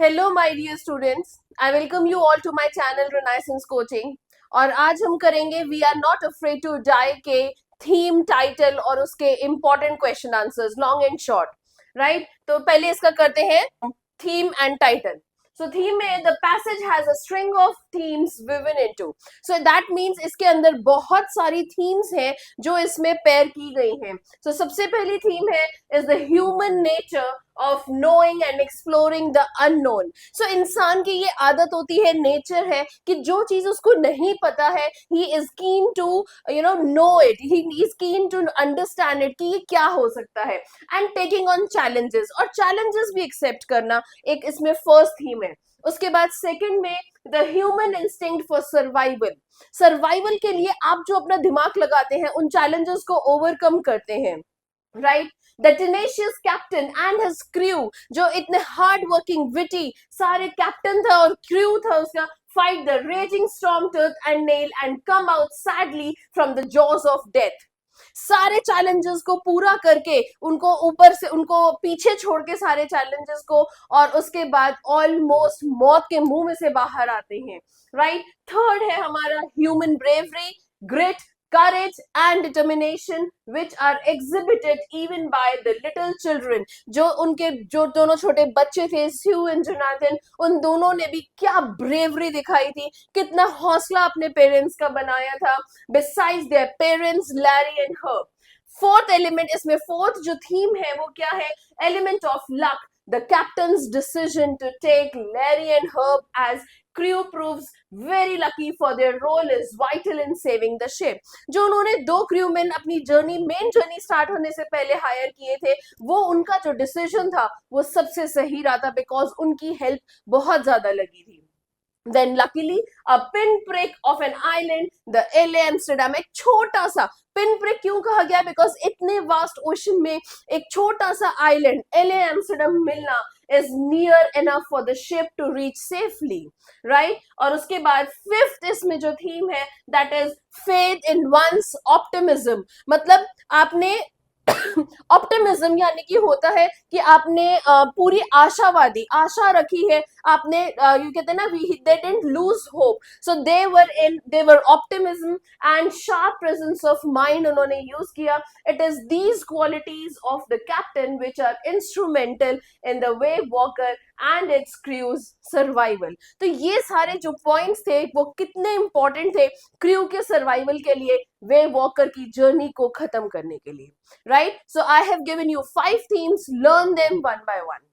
Hello my dear students, I welcome you all to my channel renaissance coaching. और आज हम करेंगे we are not afraid to die के theme, title और उसके important question answers, long and short. Right, तो पहले इसका करते हैं theme and title. So theme में the passage has a string of themes woven into, so that means इसके अंदर बहुत सारी थीम्स हैं जो इसमें पेयर की गई हैं। सो सबसे पहली थीम है is the human nature of knowing and exploring the unknown. So इंसान की ये आदत होती है, नेचर है कि जो चीज उसको नहीं पता है ही is keen to know it, he is keen to understand it कि ये क्या हो सकता है, एंड टेकिंग ऑन चैलेंजेस, और चैलेंजेस भी एक्सेप्ट करना एक इसमें फर्स्ट थीम है। उसके बाद सेकंड में the human instinct for survival. Survival के लिए आप जो अपना दिमाग लगाते हैं, उन चैलेंजेस को ओवरकम करते हैं। Right, the tenacious captain and his crew, जो इतने हार्ड वर्किंग विटी सारे कैप्टन था और क्रू था उसका, fight the raging storm tooth and nail and come out sadly from the jaws of death। सारे चैलेंजेस को पूरा करके, उनको ऊपर से उनको पीछे छोड़ के सारे चैलेंजेस को, और उसके बाद ऑलमोस्ट मौत के मुंह में से बाहर आते हैं। राइट, थर्ड है हमारा human bravery, grit, courage and determination which are exhibited even by the little children। जो दोनों छोटे बच्चे थे, स्यू एंड जोनाथन, उन दोनों ने भी क्या ब्रेवरी दिखाई थी, कितना हौसला अपने पेरेंट्स का बनाया था, besides their parents Larry and Herb। Fourth element, इसमें फोर्थ जो थीम है वो क्या है, element of luck. The captain's decision to take Larry and Herb as crew proves very lucky for their role is vital in saving the ship। जो उन्होंने दो crewman अपनी जर्नी, मेन जर्नी स्टार्ट होने से पहले हायर किए थे, वो उनका जो डिसीजन था वो सबसे सही रहा था, बिकॉज उनकी हेल्प बहुत ज्यादा लगी थी। Then luckily a pinprick of an island, the LA Amsterdam। एक छोटा सा pinprick क्यों कहा गया, बिकॉज इतने वास्ट ओशन में एक छोटा सा आइलैंड LA Amsterdam मिलना is near enough for the ship to reach safely। right, और उसके बाद फिफ्थ इसमें जो थीम है that is faith in one's optimism। मतलब आपने ऑप्टिमिज्म यानी कि होता है कि आपने पूरी आशावादी आशा रखी है, आपने यू कहते हैं ना, they didn't lose hope, so they were optimism and sharp presence of mind उन्होंने यूज किया। It is these qualities of the captain which are instrumental in the Wavewalker and its crew's survival. तो ये सारे जो points थे वो कितने important थे क्रू के सर्वाइवल के लिए, वे वॉकर की जर्नी को खत्म करने के लिए। Right, so I have given you 5 themes, learn them one by one.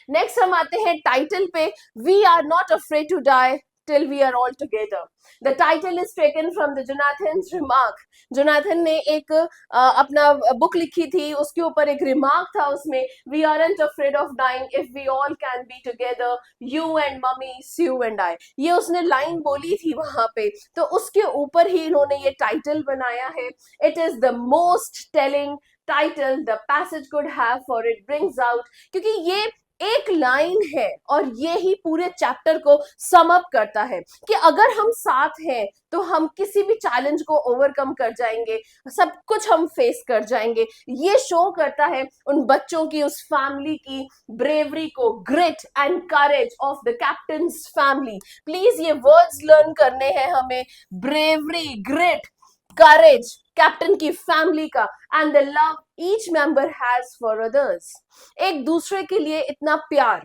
Next हम आते हैं टाइटल पे, we are not afraid to die till we are all together। The title is taken from the Jonathan's remark। Jonathan ने एक अपना book लिखी थी, उसके ऊपर एक रिमार्क था, उसमें we aren't afraid of dying if we all can be together, you and mummy, Sue and I। ये उसने लाइन बोली थी वहां पे, तो उसके ऊपर ही इन्होंने ये टाइटल बनाया है। It is the most telling title the passage could have, for it brings out, क्योंकि ये एक लाइन है और ये ही पूरे चैप्टर को सम अप करता है कि अगर हम साथ हैं तो हम किसी भी चैलेंज को ओवरकम कर जाएंगे, सब कुछ हम फेस कर जाएंगे। ये शो करता है उन बच्चों की, उस फैमिली की ब्रेवरी को, grit and courage of the captain's family. Please ये वर्ड्स लर्न करने हैं हमें, ब्रेवरी, ग्रिट, करेज कैप्टन की फैमिली का, and the love each member has for others. एक दूसरे के लिए इतना प्यार।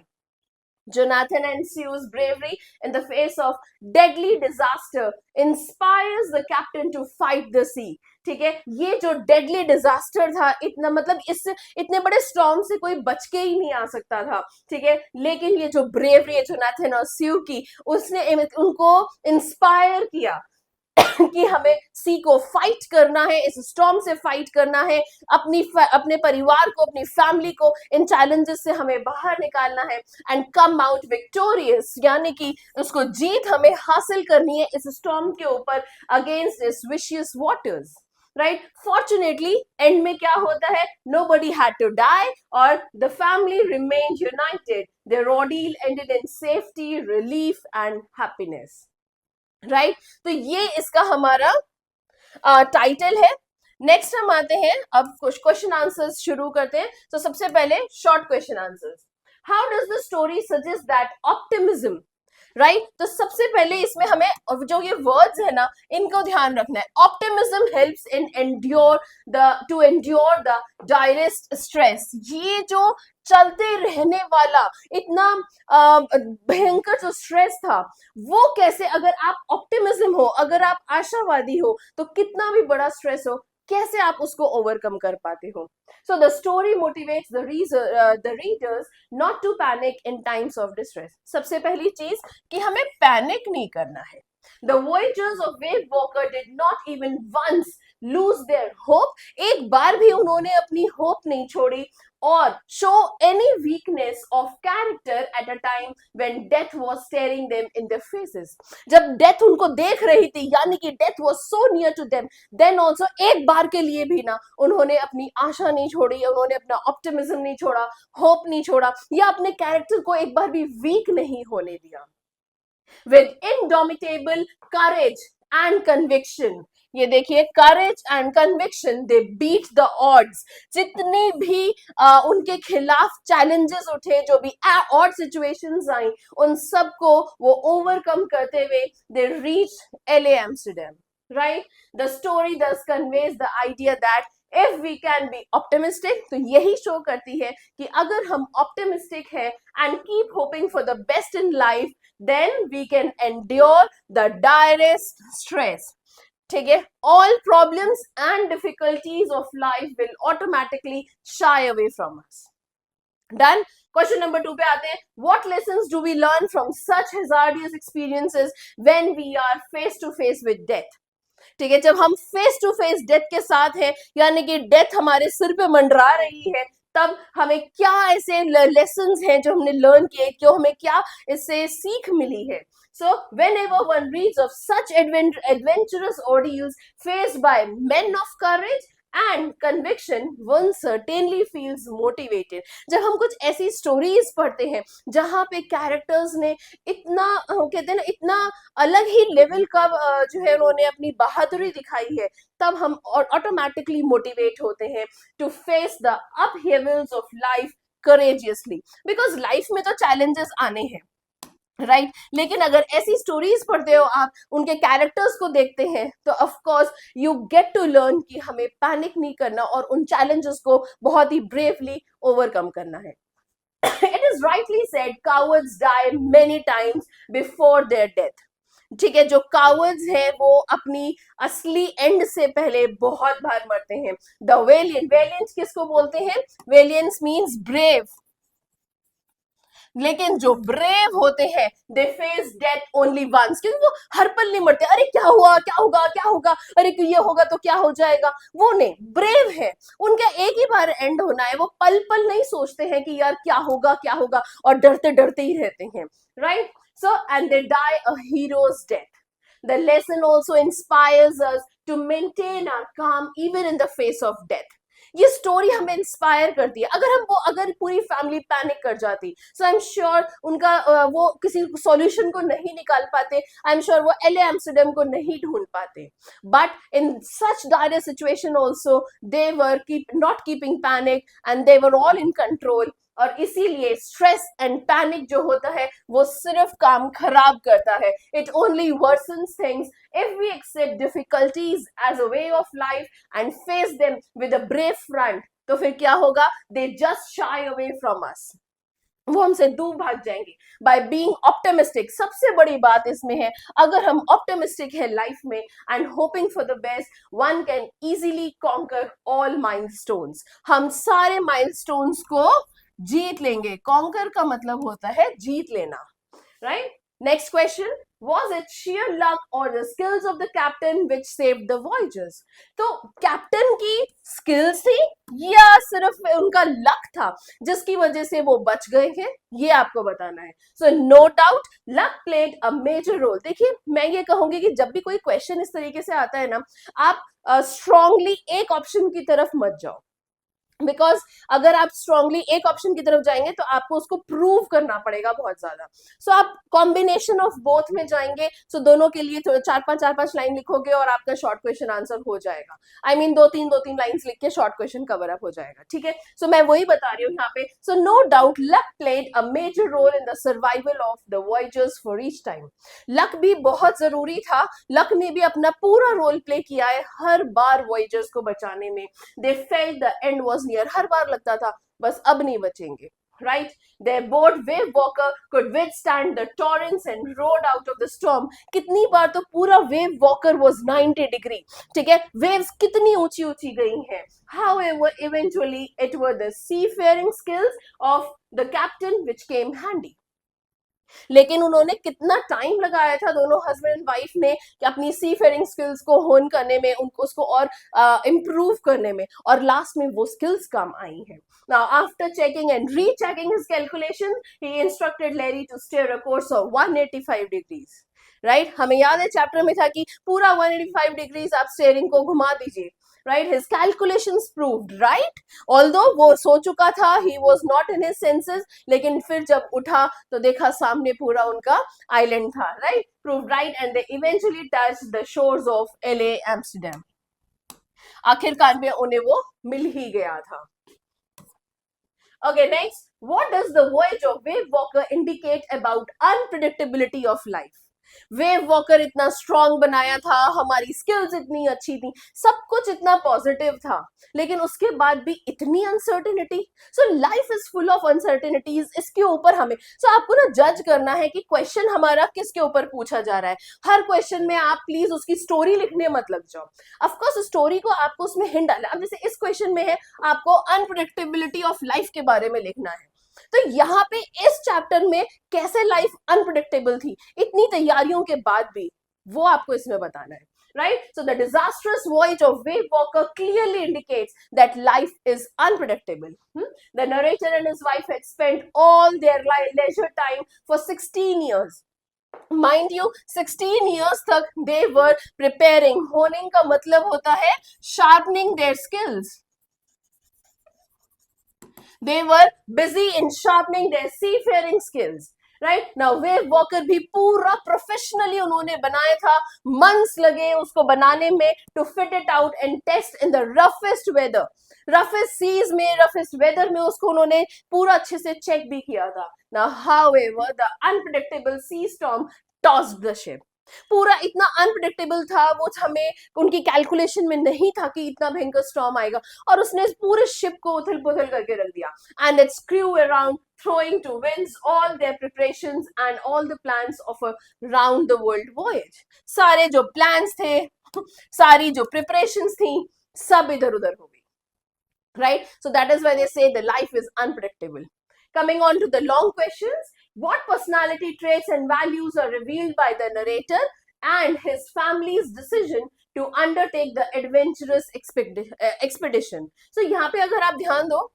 Jonathan and Sue's bravery in the face of deadly disaster inspires the captain to fight the sea। ठीक है, ये जो डेडली डिजास्टर था, इतना मतलब इससे इतने बड़े स्टॉर्म से कोई बच के ही नहीं आ सकता था। ठीक है, लेकिन ये जो ब्रेवरी है जोनाथन और स्यू की, उसने उनको इंस्पायर किया कि हमें सी को फाइट करना है, इस स्टॉर्म से फाइट करना है, अपने परिवार को, अपनी फैमिली को इन चैलेंजेस से हमें बाहर निकालना है, एंड कम आउट विक्टोरियस, यानी कि उसको जीत हमें हासिल करनी है इस स्टॉर्म के ऊपर, against this vicious waters. Right, fortunately and में क्या होता है, nobody had to die और the family remained united, their ordeal ended in safety, relief and happiness। Right, तो ये इसका हमारा टाइटल है। नेक्स्ट हम आते हैं, अब कुछ क्वेश्चन आंसर्स शुरू करते हैं। तो सबसे पहले short question answers. How does the story suggest that optimism, right तो सबसे पहले इसमें हमें जो ये वर्ड्स है ना इनको ध्यान रखना है. Optimism helps in endure the direst stress. ये जो चलते रहने वाला इतना भयंकर जो स्ट्रेस था वो कैसे, अगर आप ऑप्टिमिज्म हो, अगर आप आशावादी हो, तो कितना भी बड़ा स्ट्रेस हो कैसे आप उसको ओवरकम कर पाते हो. So the story motivates the readers not to panic in times of distress. सबसे पहली चीज कि हमें पैनिक नहीं करना है. The voyagers of Wave Walker did not even once lose their hope. एक बार भी उन्होंने अपनी होप नहीं छोड़ी और show any weakness of character at a time when death was staring them in their faces. जब death उनको देख रही थी, यानी कि death was so near to them, then also एक बार के लिए भी ना उन्होंने अपनी आशा नहीं छोड़ी, उन्होंने अपना ऑप्टिमिज्म नहीं छोड़ा, होप नहीं छोड़ा, या अपने कैरेक्टर को एक बार भी वीक नहीं होने दिया. With indomitable courage and conviction, ये देखिए courage and conviction, they beat the odds. जितनी भी उनके खिलाफ challenges उठे, जो भी odd situations आई, उन सबको वो overcome करते हुए they reached LA Amsterdam. Right? The story thus conveys the idea that if we can be optimistic, तो यही शो करती है कि अगर हम optimistic है and keep hoping for the best in life, then we can endure the direst stress. ठीक है, all problems and difficulties of life will automatically shy away from us. Done. Question number 2 पे आते हैं. What lessons do we learn from such hazardous experiences when we are face to face with death? ठीक है, जब हम face to face death के साथ हैं, यानी कि डेथ हमारे सिर पे मंडरा रही है, तब हमें क्या ऐसे लेसन्स हैं जो हमने लर्न किए, जो हमें क्या इससे सीख मिली है. So whenever one reads of such adventurous ordeals faced by men of courage and conviction, one certainly feels motivated. जब हम कुछ ऐसी स्टोरीज पढ़ते हैं जहाँ पे कैरेक्टर्स ने इतना कहते हैं ना, इतना अलग ही लेवल का जो है उन्होंने अपनी बहादुरी दिखाई है, तब हम ऑटोमेटिकली मोटिवेट होते हैं to face the upheavals of life courageously. Because life में तो चैलेंजेस आने हैं, राइट लेकिन अगर ऐसी स्टोरीज पढ़ते हो आप, उनके कैरेक्टर्स को देखते हैं, तो of course you get to learn कि हमें पैनिक नहीं करना और उन चैलेंजेस को बहुत ही ब्रेवली ओवरकम करना है. It is rightly said, cowards die many times before their death. ठीक है, जो कावर्ड्स हैं वो अपनी असली एंड से पहले बहुत बार मरते हैं. द वेलियंट, वेलियंट किसको बोलते हैं? Valiance means brave. लेकिन जो ब्रेव होते हैं they face death only once, क्योंकि वो हर पल नहीं मरते. अरे क्या हुआ, क्या होगा, क्या होगा, अरे ये होगा तो क्या हो जाएगा, वो नहीं. ब्रेव है, उनका एक ही बार एंड होना है. वो पल पल नहीं सोचते हैं कि यार क्या होगा क्या होगा, और डरते डरते ही रहते हैं. Right. So, and they die a hero's death. The lesson also inspires us to maintain our calm even in the face of death. ये स्टोरी हमें इंस्पायर करती है. अगर पूरी फैमिली पैनिक कर जाती, सो आई एम श्योर उनका वो किसी सॉल्यूशन को नहीं निकाल पाते, आई एम श्योर वो एलए एम्स्टर्डम को नहीं ढूंढ पाते. But in such dire situation also they were not keeping panic and they were all in control. और इसीलिए स्ट्रेस एंड पैनिक जो होता है वो सिर्फ काम खराब करता है. It only worsens things. If we accept difficulties as a way of life and face them with a brave front, तो फिर क्या होगा? They just shy away from us. वो हमसे दूर भाग जाएंगे. बाय बीइंग ऑप्टिमिस्टिक, सबसे बड़ी बात इसमें है, अगर हम ऑप्टिमिस्टिक है लाइफ में and hoping for the best, one can easily conquer all milestones. हम सारे माइलस्टोन्स को जीत लेंगे. कॉन्कर का मतलब होता है जीत लेना. Right. Next question, was it sheer luck or the skills of the captain which saved the voyagers? तो कैप्टन की स्किल्स थी या सिर्फ उनका लक था जिसकी वजह से वो बच गए हैं, ये आपको बताना है. So no doubt luck played a major role. देखिए, मैं ये कहूंगी कि जब भी कोई क्वेश्चन इस तरीके से आता है ना, आप स्ट्रांगली एक ऑप्शन की तरफ मत जाओ. बिकॉज अगर आप स्ट्रांगली एक ऑप्शन की तरफ जाएंगे तो आपको उसको प्रूव करना पड़ेगा बहुत ज्यादा. सो आप कॉम्बिनेशन ऑफ बोथ में जाएंगे. सो दोनों के लिए चार पांच लाइन लिखोगे और आपका शॉर्ट क्वेश्चन आंसर हो जाएगा. आई मीन दो तीन लाइंस लिख के शॉर्ट क्वेश्चन कवर अप हो जाएगा. ठीक है, सो मैं वही बता रही हूँ यहाँ पे. So no doubt luck played a major role in the survival of the voyagers for each time. Luck भी बहुत जरूरी था. लक ने भी अपना पूरा रोल प्ले किया है हर बार वॉयजर्स को बचाने में. They felt the end was near. हर बार लगता था बस अब नहीं बचेंगे. Right? Their boat Wave Walker could withstand the torrents and rode out of the storm. कितनी बार तो पूरा Wave Walker was 90 degree. ठीक है, waves कितनी ऊंची ऊंची गई हैं. However, eventually it were the seafaring skills of the captain which came handy. लेकिन उन्होंने कितना टाइम लगाया था दोनों हस्बैंड एंड वाइफ ने कि अपनी सी फेयरिंग स्किल्स को होन करने में, उनको उसको और इम्प्रूव करने में, और लास्ट में वो स्किल्स काम आई हैं. Now, after checking and rechecking his calculation, he instructed Larry to steer a course of 185 degrees. Right? हमें याद है चैप्टर में था कि पूरा 185 डिग्रीज आप स्टीयरिंग को घुमा दीजिए. Right? His calculations proved right. Although वो सो चुका था, he was not in his senses, लेकिन फिर जब उठा तो देखा सामने पूरा उनका आइलैंड था. Right? Proved right, and they eventually touched the shores of LA, Amsterdam. आखिरकार में उन्हें वो मिल ही गया था. Okay, next, what does the voyage of Wave Walker indicate about unpredictability of life? Wave walker इतना स्ट्रॉन्ग बनाया था, हमारी स्किल्स इतनी अच्छी थी, सब कुछ इतना पॉजिटिव था, लेकिन उसके बाद भी इतनी uncertainty. So life is full of uncertainties. इसके ऊपर हमें आपको ना जज करना है कि क्वेश्चन हमारा किसके ऊपर पूछा जा रहा है. हर क्वेश्चन में आप प्लीज उसकी स्टोरी लिखने मत लग जाओ. ऑफकोर्स स्टोरी को आपको उसमें हिंट डालना. अब जैसे इस क्वेश्चन में है आपको अनप्रेडिक्टेबिलिटी ऑफ लाइफ के बारे में लिखना है, तो यहाँ पे इस चैप्टर में कैसे लाइफ अनप्रेडिक्टेबल थी इतनी तैयारियों के बाद भी, वो आपको इसमें बताना है. Right? So the disastrous voyage of Wave Walker clearly indicates that life is unpredictable. The narrator and his wife had spent all their leisure time for 16 years. Mind you, 16 years तक they were preparing. होनिंग का मतलब होता है sharpening their skills. They were busy in sharpening their seafaring skills. Right? Now, Wave Walker भी पूरा professionally उन्होंने बनाया था. months लगे उसको बनाने में to fit it out and test in the roughest weather. roughest seas में, roughest weather में उसको उन्होंने पूरा अच्छे से चेक भी किया था. Now, however, the unpredictable sea storm tossed the ship. पूरा इतना अनप्रेडिक्टेबल था, वो हमें उनकी कैलकुलेशन में नहीं था कि इतना भयंकर स्टॉर्म आएगा, और उसने पूरे शिप को उथल पुथल करके रख दिया. And it's crew around throwing to winds all their preparations and all the plans of a round the world voyage. सारे जो प्लान्स थे, सारी जो प्रिपरेशंस थी, सब इधर उधर हो गई. Right? So that is why they say the life is unpredictable. Coming on to the long questions, what personality traits and values are revealed by the narrator and his family's decision to undertake the adventurous expedition? So यहाँ पे अगर आप ध्यान दो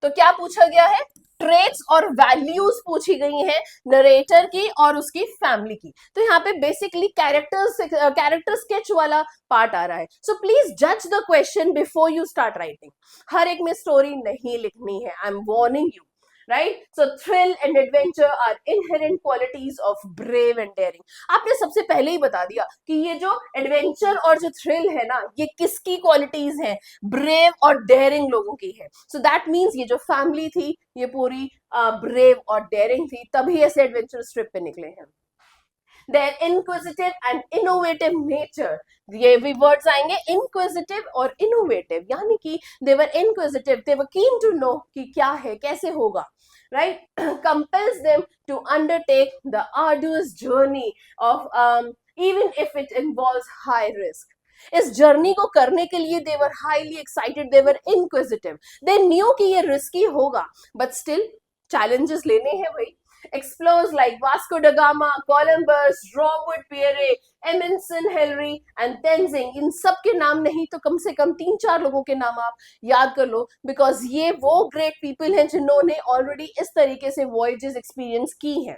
तो क्या पूछा गया है? ट्रेट्स और वैल्यूज पूछी गई हैं नरेटर की और उसकी फैमिली की. तो यहाँ पे बेसिकली कैरेक्टर स्केच वाला पार्ट आ रहा है. सो प्लीज जज the question before you start writing. हर एक में स्टोरी नहीं लिखनी है. I am warning you. Right? So thrill and adventure are inherent qualities of brave and daring. आपने सबसे पहले ही बता दिया कि ये जो एडवेंचर और जो थ्रिल है ना, ये किसकी क्वालिटीज हैं? ब्रेव और डेयरिंग लोगों की है. सो दैट मीन्स ये जो फैमिली थी ये पूरी ब्रेव और डेयरिंग थी, तभी ऐसे एडवेंचरस ट्रिप पे निकले हैं. Their inquisitive and innovative nature, ये भी वर्ड्स आएंगे inquisitive और innovative, यानी कि they were inquisitive, they were keen to know कि क्या है, कैसे होगा. Right? compels them to undertake the arduous journey of even if it involves high risk. इस जर्नी को करने के लिए they were highly excited, they were inquisitive, they knew कि ये रिस्की होगा, but still challenges लेने हैं भाई. Explorers like Vasco da Gama, Columbus, Robert Peary, Amundsen, Hillary and Tenzing, इन सब के नाम नहीं तो कम से कम 3-4 लोगों के नाम आप याद कर लो, बिकॉज ये वो ग्रेट पीपल हैं जिन्होंने ऑलरेडी इस तरीके से वॉयजेस एक्सपीरियंस की हैं.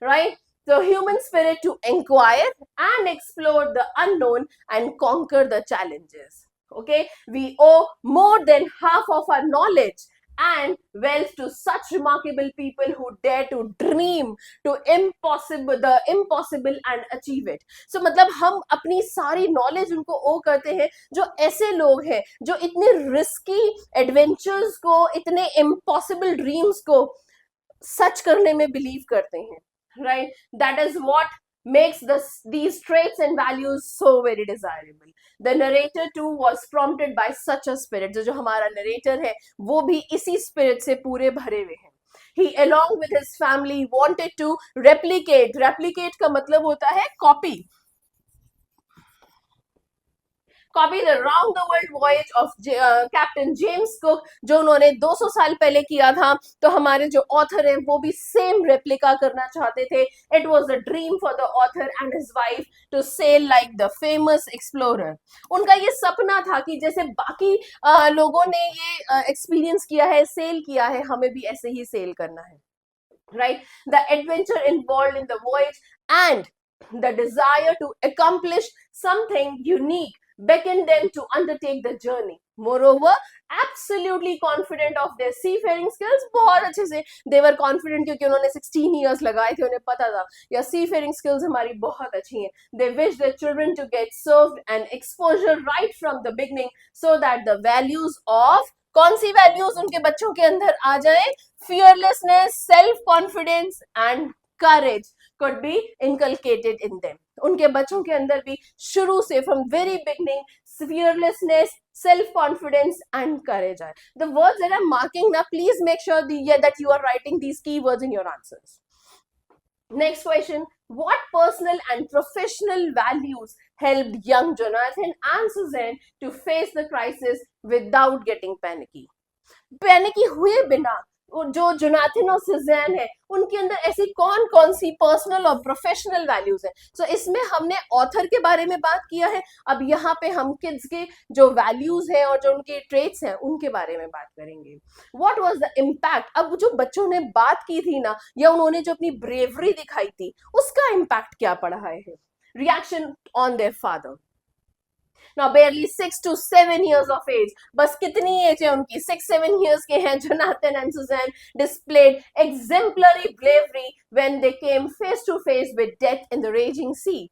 Right? So human spirit to inquire and explore the unknown and conquer the challenges. Okay, we owe more than half of our knowledge and wealth to such remarkable people who dare to dream to the impossible and achieve it. So मतलब हम अपनी सारी knowledge उनको ओ करते हैं जो ऐसे लोग हैं जो इतने रिस्की एडवेंचर्स को, इतने इम्पॉसिबल ड्रीम्स को सच करने में बिलीव करते हैं, right? That is what makes these traits and values so very desirable. The narrator too was prompted by such a spirit. जो हमारा narrator है वो भी इसी spirit से पूरे भरे हुए हैं. He along with his family wanted to replicate का मतलब होता है copy the round the world voyage of captain James cook, जो उन्होंने 200 साल पहले किया था. तो हमारे जो ऑथर हैं वो भी सेम रेप्लिका करना चाहते थे. It was a dream for the author and his wife to sail like the famous explorer. उनका ये सपना था कि जैसे बाकी लोगों ने ये एक्सपीरियंस किया है, सेल किया है, हमें भी ऐसे ही सेल करना है, right? The adventure involved in the voyage and the desire to accomplish something unique beckoned them to undertake the journey. Moreover, absolutely confident of their seafaring skills. बहुत अच्छे से they were confident क्योंकि उन्होंने 16 years लगाए थे, उन्हें पता था या seafaring skills हमारी बहुत अच्छी हैं. They wished their children to get served and exposure right from the beginning so that the values of, कौन सी वैल्यूज उनके बच्चों के अंदर आ जाए? Fearlessness, self-confidence and courage could be inculcated in them. उनके बच्चों के अंदर भी शुरू से from very beginning fearlessness, self-confidence and courage are. The words that I'm marking now, please make sure that you are writing these keywords in your answers. Next question. What personal and professional values helped young Jonathan and Suzanne to face the crisis without getting panicky? Panicky हुए बिना जो Jonathan और Suzanne है उनके अंदर ऐसी कौन कौन सी पर्सनल और प्रोफेशनल वैल्यूज है. सो इसमें हमने ऑथर के बारे में बात किया है. अब यहाँ पे हम किड्स के जो वैल्यूज हैं और जो उनके ट्रेट्स हैं उनके बारे में बात करेंगे. What was the impact? अब जो बच्चों ने बात की थी ना, या उन्होंने जो अपनी ब्रेवरी दिखाई थी, उसका इम्पैक्ट क्या पड़ा है? Reaction on their father. Now barely 6 to 7 years of age. बस कितनी एज है उनकी? 6-7 years के हैं. Jonathan and Suzanne displayed exemplary bravery when they came face to face with death in the raging sea.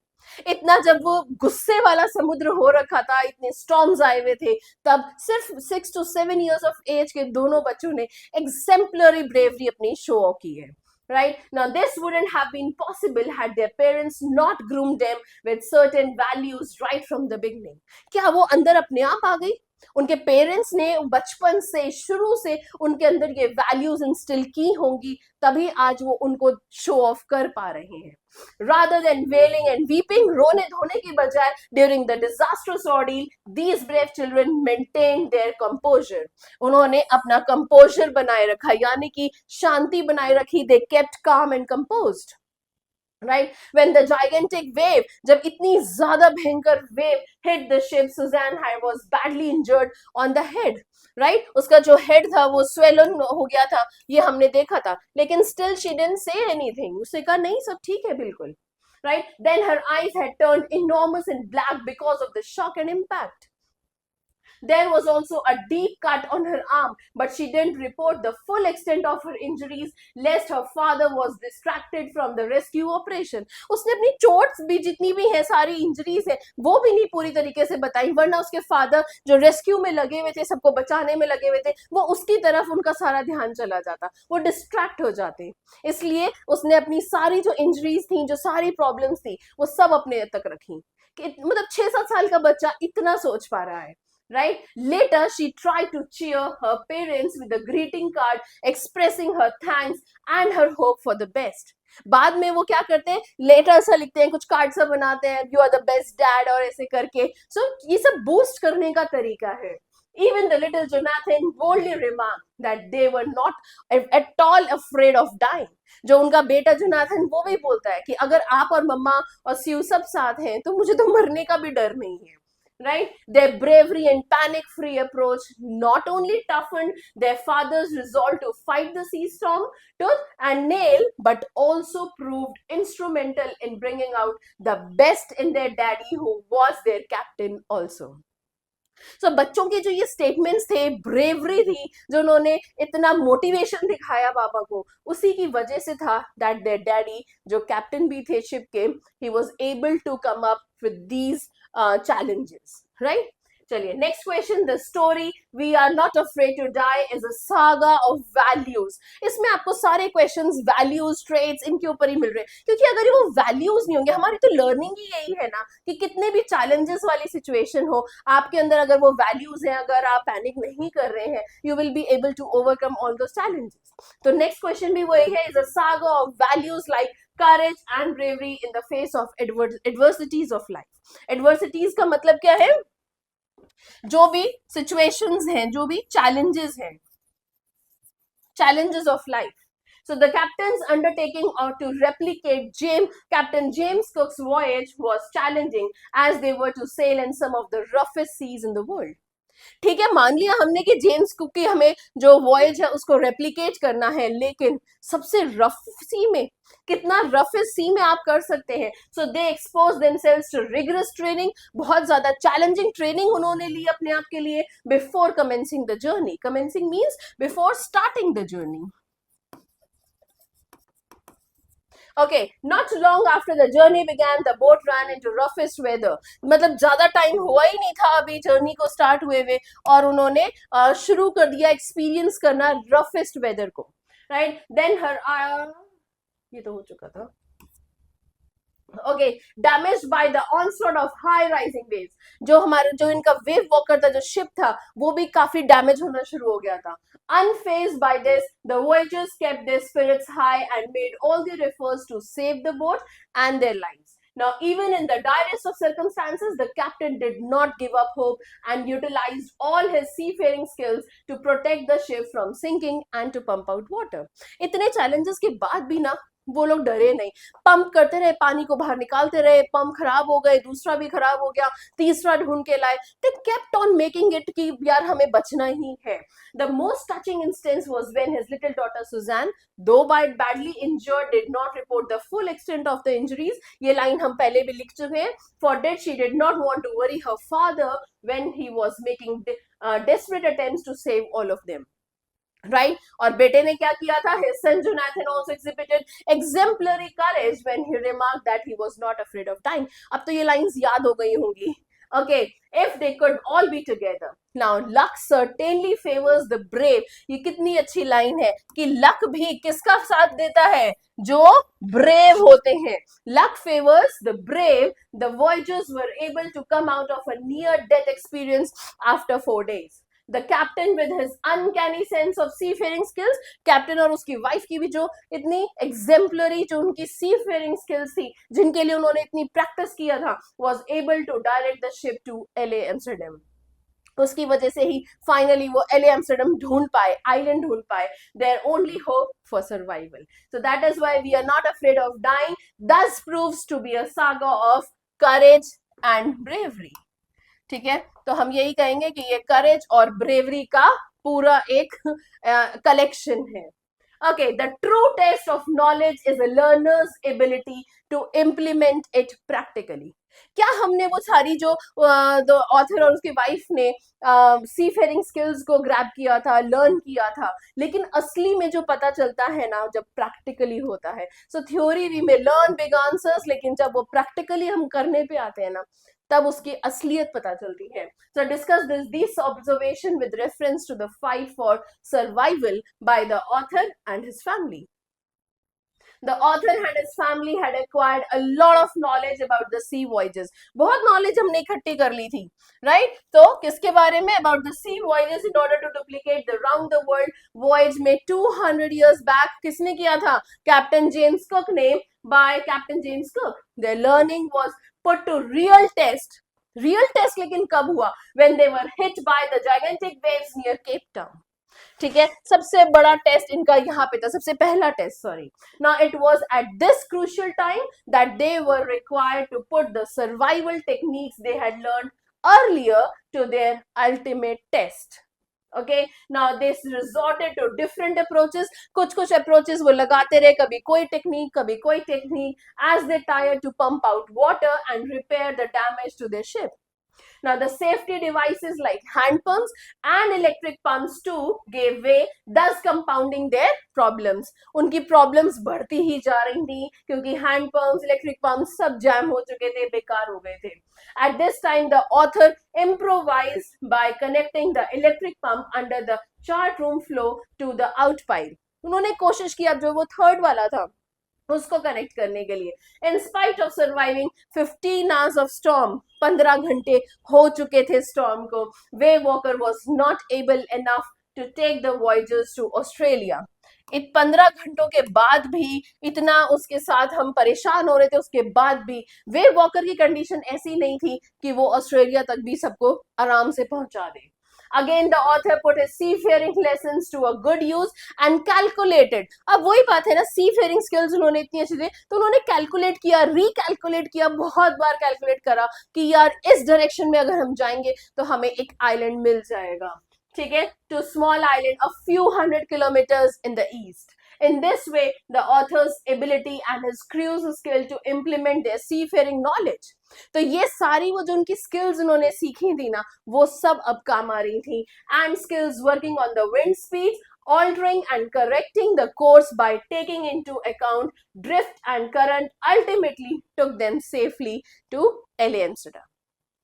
इतना जब वो गुस्से वाला समुद्र हो रखा था, इतने स्टॉर्म्स आए हुए थे, तब सिर्फ 6 to 7 years of age के दोनों बच्चों ने exemplary bravery अपनी शो की है. Right? Now, this wouldn't have been possible had their parents not groomed them with certain values right from the beginning. क्या वो अंदर अपने आप आ गई? उनके पेरेंट्स ने बचपन से, शुरू से उनके अंदर ये वैल्यूज इंस्टिल की होंगी, तभी आज वो उनको शो ऑफ कर पा रहे हैं. Rather than wailing and weeping, रोने धोने की बजाय during the disastrous ordeal, these brave children maintained their composure. उन्होंने अपना composure बनाए रखा, यानी कि शांति बनाए रखी. They kept calm and composed. Right? When the gigantic wave, जब इतनी ज्यादा भयंकर wave hit the ship, Suzanne was badly injured on the head. Right? उसका जो head था वो swollen हो गया था, ये हमने देखा था. लेकिन still she didn't say anything. उसने कहा नहीं, सब ठीक है बिल्कुल. Right? Then her eyes had turned enormous and black because of the shock and impact. There was also a deep cut on her arm, but she didn't report the full extent of her injuries lest her father was distracted from the rescue operation. उसने अपनी चोट्स भी जितनी भी है, सारी injuries है, वो भी नहीं पूरी तरीके से बताई, वरना उसके फादर जो रेस्क्यू में लगे हुए थे, सबको बचाने में लगे हुए थे, वो उसकी तरफ उनका सारा ध्यान चला जाता, वो डिस्ट्रैक्ट हो जाते. इसलिए उसने अपनी सारी जो इंजरीज थी, जो सारी प्रॉब्लम्स थी, वो सब अपने तक रखी. मतलब 6-7 साल का बच्चा इतना सोच पा रहा है. Right? Later, she tried to cheer her parents with a greeting card expressing her thanks and her hope for the best. बाद में वो क्या करते हैं, लेटर सा लिखते हैं, कुछ कार्ड सा बनाते हैं, you are the best dad और ऐसे करके. So ये सब बूस्ट करने का तरीका है. Even the little Jonathan boldly remarked that they were not at all afraid of dying. जो उनका बेटा जोनाथन वो भी बोलता है कि अगर आप और मम्मा और स्यू सब साथ हैं तो मुझे तो मरने का भी डर नहीं है. Right? Their bravery and panic-free approach not only toughened their father's resolve to fight the sea storm tooth and nail, but also proved instrumental in bringing out the best in their daddy, who was their captain also. सो बच्चों के जो ये statements थे, bravery थी, जो उन्होंने इतना motivation दिखाया पापा को, उसी की वजह से था दैट देयर डैडी जो कैप्टन भी थे शिप के, he was able to come up with these challenges, right? चलिए next question, the story we are not afraid to die is a saga of values. इसमें आपको सारे क्वेश्चंस वैल्यूज, ट्रेड्स, इनके ऊपर ही मिल रहे हैं, क्योंकि अगर वो वैल्यूज नहीं होंगे, हमारी तो लर्निंग ही यही है ना कि कितने भी चैलेंजेस वाली सिचुएशन हो, आपके अंदर अगर वो वैल्यूज हैं, अगर आप पैनिक नहीं कर रहे हैं, you will be able to overcome all those challenges. तो नेक्स्ट क्वेश्चन भी वही है, is a saga of values like courage and bravery in the face of adversities of life। adversities का मतलब क्या है, जो भी सिचुएशंस हैं, जो भी challenges हैं, challenges of life। So the captain's undertaking or to replicate Captain James Cook's voyage was challenging as they were to sail in some of the roughest seas in the world। ठीक है, मान लिया हमने कि James cook की हमें जो voyage है उसको रेप्लिकेट करना है, लेकिन सबसे रफ सी में, कितना रफेस्ट सी में आप कर सकते हैं। So they expose themselves to rigorous training, बहुत ज्यादा चैलेंजिंग ट्रेनिंग उन्होंने ली अपने आप के लिए before commencing the journey. Commencing means before starting the journey. Okay, not long after the journey began, the boat ran into roughest weather। मतलब ज्यादा time हुआ ही नहीं था अभी जर्नी को स्टार्ट हुए हुए, और उन्होंने शुरू कर दिया एक्सपीरियंस करना रफेस्ट वेदर को, राइट। देन हर ये तो हो चुका था। Okay, damaged by the onslaught of high rising waves. जो इनका वेव वॉकर था, जो शिप था, वो भी काफी डैमेज होना शुरू हो गया था। Unfazed by this, the voyagers kept their spirits high and made all their efforts to save the boat and their lives। Now, even in the direst of circumstances, the captain did not give up hope and utilized all his seafaring skills to protect the ship from sinking and to pump out water। इतने challenges के बाद भी ना वो लोग डरे नहीं, pump करते रहे, पानी को बाहर निकालते रहे, पंप खराब हो गए, दूसरा भी खराब हो गया, तीसरा ढूंढ के लाए, they kept on making it कि यार हमें बचना ही है। The most touching instance was when his little daughter Suzanne, though badly injured, did not report the full extent of the injuries। ये लाइन हम पहले भी लिख चुके हैं। For that she did not want to worry her father when he was making desperate attempts to save all of them। Right, और बेटे ने क्या किया था, his son Jonathan also exhibited exemplary courage when he remarked that he was not afraid of dying। अब तो ये lines याद हो गई होंगी। Okay, if they could all be together। Now, luck certainly favors the brave। ये कितनी अच्छी लाइन है कि लक भी किसका साथ देता है, जो ब्रेव होते हैं। Luck favors the brave। The voyagers were able to come out of a near-death experience after 4 days। The captain with his uncanny sense of seafaring skills, captain और उसकी वाइफ की भी जो इतनी exemplary, जो उनकी seafaring skills थी, जिनके लिए उन्होंने इतनी प्रैक्टिस किया था, was able to direct the ship to LA Amsterdam। उसकी वजह से ही फाइनली वो एले एम्स्टर्डम ढूंढ पाए, आइलैंड ढूंढ पाए, there only hope for survival. So that is why we are not afraid of dying, thus proves to be a saga of courage and bravery. ठीक है, तो हम यही कहेंगे कि ये करेज और ब्रेवरी का पूरा एक कलेक्शन है। Okay, the true test of knowledge is a learner's ability to implement it practically। क्या हमने वो सारी जो ऑथर और उसकी वाइफ ने सी फेयरिंग स्किल्स को ग्रैब किया था, लर्न किया था, लेकिन असली में जो पता चलता है ना जब प्रैक्टिकली होता है। सो थ्योरी वी में लर्न बिग आंसर्स, लेकिन जब वो प्रैक्टिकली हम करने पे आते हैं ना, तब उसकी असलियत पता चलती है। So discuss this observation with reference to the fight for survival by the author and his family। The author and his family had acquired a lot of knowledge about the sea voyages। बहुत knowledge हमने इकट्ठी कर ली थी, right. तो किसके बारे में, about the sea voyages in order to duplicate the round the world voyage में 200 years back किसने किया था, कैप्टन जेम्स कुक ने, by Captain James Cook। Their learning was put to real test। real test लेकिन कब हुआ, when they were hit by the gigantic waves near Cape Town। ठीक है, सबसे बड़ा टेस्ट इनका यहाँ पे था, सबसे पहला test, sorry. Now it was at this crucial time that they were required to put the survival techniques they had learned earlier to their ultimate test। Okay, now they resorted to different approaches। कुछ approaches वो लगाते रहे, कभी कोई technique, कभी कोई technique, as they tried to pump out water and repair the damage to their ship। Now the safety devices like hand pumps and electric pumps too gave way, thus compounding their problems. उनकी problems बढ़ती ही जा रही थी क्योंकि hand pumps, electric pumps सब jam हो चुके थे, बेकार हो गए थे. At this time, the author improvised by connecting the electric pump under the chart room floor to the outpipe. उन्होंने कोशिश की, अब जो वो थर्ड वाला था उसको कनेक्ट करने के लिए. In spite of surviving 15 hours of storm, 15 घंटे हो चुके थे स्टॉर्म को, Wavewalker was not able enough to take the voyages to Australia. 15 घंटों के बाद भी, इतना उसके साथ हम परेशान हो रहे थे, उसके बाद भी वे वॉकर की कंडीशन ऐसी नहीं थी कि वो ऑस्ट्रेलिया तक भी सबको आराम से पहुंचा दे. Again, the author put his seafaring lessons to a good use and calculated. अब वही बात है ना, seafaring skills उन्होंने इतनी अच्छी थी तो उन्होंने कैलकुलेट किया, रिकैलकुलेट किया, बहुत बार कैलकुलेट करा कि यार इस डायरेक्शन में अगर हम जाएंगे तो हमें एक आइलैंड मिल जाएगा. ठीक है, to small island a few hundred kilometers in the east. In this way, the author's ability and his crew's skill to implement their seafaring knowledge. तो ये सारी वो जो उनकी स्किल्स उन्होंने सीखी थी ना, वो सब अब काम आ रही थी. And skills working on the wind speed, altering and correcting the course by taking into account drift and current, ultimately took them safely to LA Amsterdam.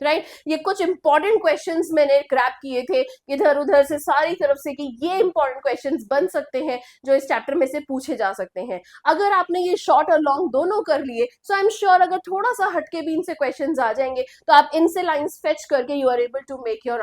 Right ये कुछ इंपॉर्टेंट क्वेश्चंस मैंने क्रैप किए थे इधर उधर से सारी तरफ से कि ये इंपॉर्टेंट क्वेश्चंस बन सकते हैं जो इस चैप्टर में से पूछे जा सकते हैं. अगर आपने ये शॉर्ट और लॉन्ग दोनों कर लिए, सो आई एम श्योर अगर थोड़ा सा हटके भी इनसे क्वेश्चंस आ जाएंगे तो आप इनसे लाइंस फेच करके you are able to make your